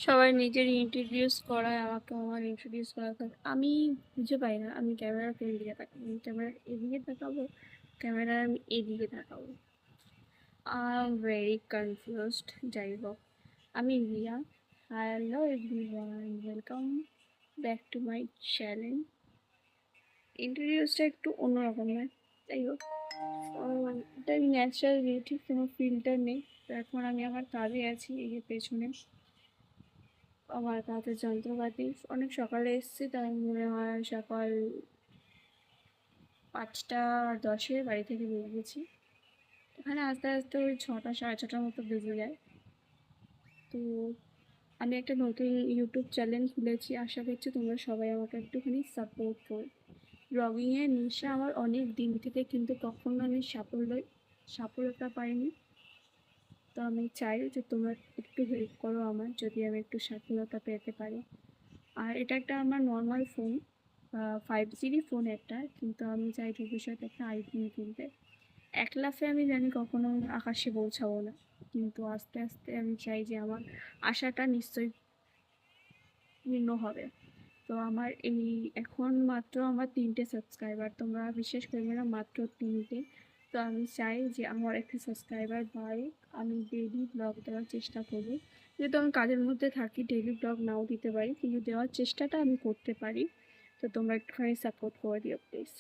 সবাই নিজের ইন্ট্রোডিউস করায় আমাকে আমার ইন্ট্রোডিউস করা আমি বুঝে পাই না আমি ক্যামেরার কোন দিকে তাকাবো, ক্যামেরার এদিকে তাকাবো, ক্যামেরার আমি এদিকে তাকাবো। I am very confused. যাই হোক, আমি Riya. Hello everyone, welcome back to my channel. ইন্ট্রোডিউসটা একটু অন্যরকম হয়। যাই হোক, এটা ন্যাচারাল বিউটি, কোনো ফিল্টার নেই। তো এখন আমি আমার কাজে আছি, এই যে পেছনে আমার কাজের যন্ত্রপাতি। অনেক সকালে এসেছি, তাই মনে হয় সকাল 5টা 10 বাড়ি থেকে বেরিয়েছি। এখানে আস্তে আস্তে ওই 6টা 6:30টার মতো বেজে যায়। তো আমি একটা নতুন ইউটিউব চ্যানেল খুলেছি, আশা করছি তোমরা সবাই আমাকে একটুখানি সাপোর্ট করো। ব্লগিংয়ের নেশা আমার অনেক দিন থেকে, কিন্তু কখনো আমি সফলতা পাইনি। তো আমি চাই যে তোমরা একটু হেল্প করো আমার, যদি আমি একটু সফলতা পেতে পারি। আর এটা একটা আমার নর্মাল ফোন, 5G ফোন একটা, কিন্তু আমি চাই ভবিষ্যতে একটা আইফোন কিনতে। এক লাফে আমি জানি কখনো আকাশে পৌঁছাবো না, কিন্তু আস্তে আস্তে আমি চাই যে আমার আশাটা নিশ্চয়ই পূর্ণ হবে। তো আমার এই এখন মাত্র আমার 3টে সাবস্ক্রাইবার, তোমরা বিশ্বাস করবে না, মাত্র 3টে। তো আমি চাই যে আমার একটা সাবস্ক্রাইবার বাড়ে। আমি ডেইলি ব্লগ দেওয়ার চেষ্টা করব, যেহেতু আমি কাজের মধ্যে থাকি, ডেইলি ব্লগ নাও দিতে পারি, কিন্তু দেওয়ার চেষ্টাটা আমি করতে পারি। তো তোমরা একটুখানি সাপোর্ট করে দিও প্লিজ।